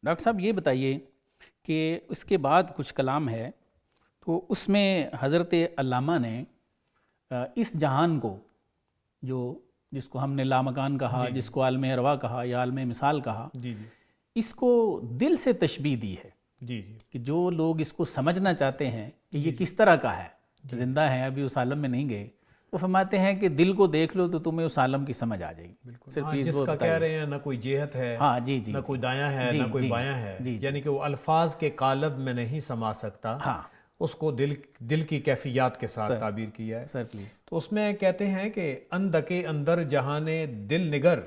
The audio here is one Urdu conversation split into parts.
ڈاکٹر صاحب یہ بتائیے کہ اس کے بعد کچھ کلام ہے تو اس میں حضرت علامہ نے اس جہان کو جس کو ہم نے لامکان کہا، جس کو عالم ارواح کہا یا عالم مثال کہا، اس کو دل سے تشبیہ دی ہے کہ جو لوگ اس کو سمجھنا چاہتے ہیں کہ یہ کس طرح کا ہے، زندہ ہیں ابھی اس عالم میں نہیں گئے، وہ فرماتے ہیں کہ دل کو دیکھ لو تو تمہیں اس عالم کی سمجھ آ جائے گی۔ جس کا کہہ رہے ہیں نہ کوئی جہت ہے، نہ کوئی دایاں ہے، نہ کوئی بایاں ہے، یعنی کہ وہ الفاظ کے قالب میں نہیں سما سکتا، اس کو دل کی کیفیات کے ساتھ تعبیر کیا ہے۔ تو اس میں کہتے ہیں کہ اندکے اندر جہان دل نگر،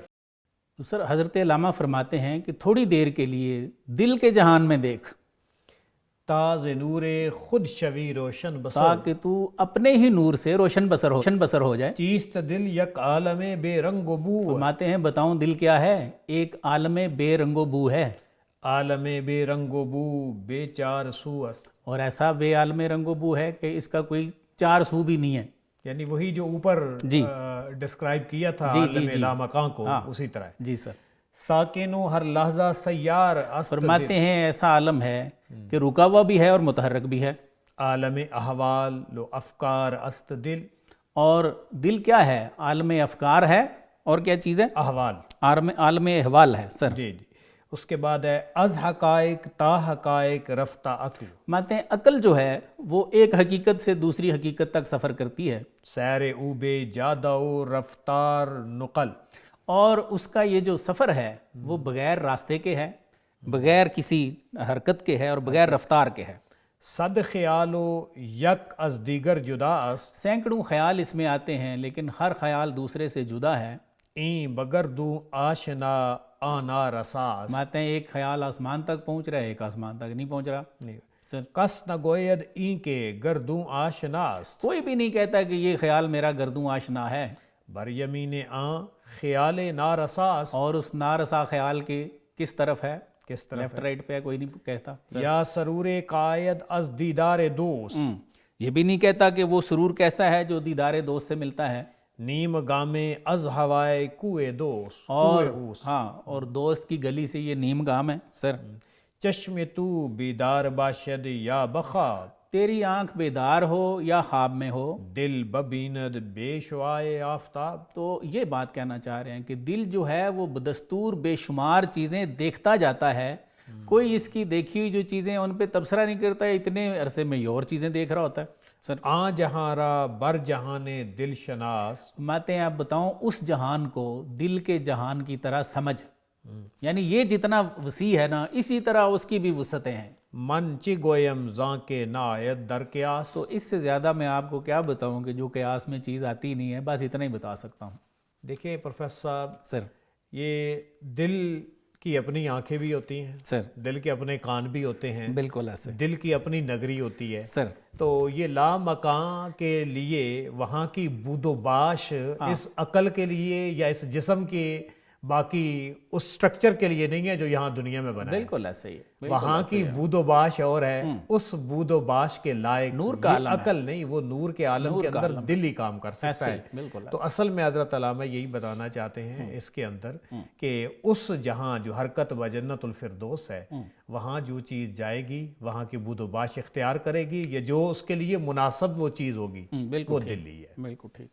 تو سر حضرت علامہ فرماتے ہیں کہ تھوڑی دیر کے لیے دل کے جہان میں دیکھ، تاز نور خود شوی روشن بسر، تاکہ تو اپنے ہی نور سے روشن بسر ہو جائے۔ چیست دل یک عالم بے رنگ و بو، فرماتے ہیں بتاؤں دل کیا ہے؟ ایک عالم بے رنگ و بو ہے، عالم بے رنگ و بو بے چار سو است، اور ایسا بے عالم رنگ و بو ہے کہ اس کا کوئی چار سو بھی نہیں ہے، یعنی وہی جو اوپر ڈسکرائب کیا تھا عالم لامکان کو، اسی طرح۔ جی سر۔ ساکنو ہر لحظہ سیار است، فرماتے ہیں ایسا عالم ہے کہ رکا ہوا بھی ہے اور متحرک بھی ہے۔ عالم احوال لو افکار است دل، اور دل کیا ہے؟ عالم افکار ہے، اور کیا چیز ہے؟ احوال، عالم احوال ہے سر۔ جی۔ اس کے بعد ہے از حقائق تا حقائق رفتہ عقل، ماتے ہیں عقل جو ہے وہ ایک حقیقت سے دوسری حقیقت تک سفر کرتی ہے، سیر او بے جادہ و رفتار نقل، اور اس کا یہ جو سفر ہے وہ بغیر راستے کے ہے، بغیر کسی حرکت کے ہے، اور بغیر رفتار کے ہے۔ صد خیال و یک از دیگر جدا است، سینکڑوں خیال اس میں آتے ہیں لیکن ہر خیال دوسرے سے جدا ہے۔ این بگردوں آشنا آنا رساس، ماتے ہیں ایک خیال آسمان تک پہنچ رہا ہے، ایک آسمان تک نہیں پہنچ رہا۔ کس نہ گوید این کے گردوں آشنا است، کوئی بھی نہیں کہتا کہ یہ خیال میرا گردوں آشنا ہے، بر یمین آن خیال نارساس، اور اس نارسا خیال کے کس طرف ہے؟ کس طرف لیفٹ رائٹ پہ ہے، کوئی نہیں کہتا۔ یا سرور قائد از دیدار دوست، یہ بھی نہیں کہتا کہ وہ سرور کیسا ہے جو دیدار دوست سے ملتا ہے۔ نیم گامے از ہوائے کوئے دوست، اور دوست کی گلی سے یہ نیم گام ہے سر۔ چشم تو بیدار باشد یا بخواب، تیری آنکھ بیدار ہو یا خواب میں ہو، دل ببیند بے شعائے آفتاب، تو یہ بات کہنا چاہ رہے ہیں کہ دل جو ہے وہ بدستور بے شمار چیزیں دیکھتا جاتا ہے، کوئی اس کی دیکھی ہوئی جو چیزیں ان پہ تبصرہ نہیں کرتا ہے، اتنے عرصے میں یہ اور چیزیں دیکھ رہا ہوتا ہے سر۔ آن جہاں را بر جہان دل شناس، ماتے ہیں آپ بتاؤں اس جہان کو دل کے جہان کی طرح سمجھ، یعنی یہ جتنا وسیع ہے نا اسی طرح اس کی بھی وسعتیں ہیں۔ من چی گویم زان کے نایت در قیاس، تو اس سے زیادہ میں آپ کو کیا بتاؤں کہ جو قیاس میں چیز آتی نہیں ہے، بس اتنا ہی بتا سکتا ہوں۔ دیکھیں پروفیسر صاحب، سر یہ دل کی اپنی آنکھیں بھی ہوتی ہیں سر، دل کے اپنے کان بھی ہوتے ہیں، بالکل ایسے دل کی اپنی نگری ہوتی ہے سر۔ تو یہ لامکان کے لیے وہاں کی بود و باش اس عقل کے لیے یا اس جسم کے باقی اس سٹرکچر کے لیے نہیں ہے جو یہاں دنیا میں بنا ہے، بالکل ایسے ہی، وہاں کی بود و باش اور ہے، اس بود و باش کے لائق نور کا عالم ہے، عقل نہیں، وہ نور کے عالم کے اندر دل ہی کام کر سکتا ہے۔ بالکل تو اصل میں حضرت علامہ یہی بتانا چاہتے ہیں اس کے اندر کہ اس جہاں جو حرکت و جنت الفردوس ہے، وہاں جو چیز جائے گی، وہاں کی بود و باش اختیار کرے گی، یا جو اس کے لیے مناسب وہ چیز ہوگی، وہ دل ہی ہے۔ بالکل ٹھیک۔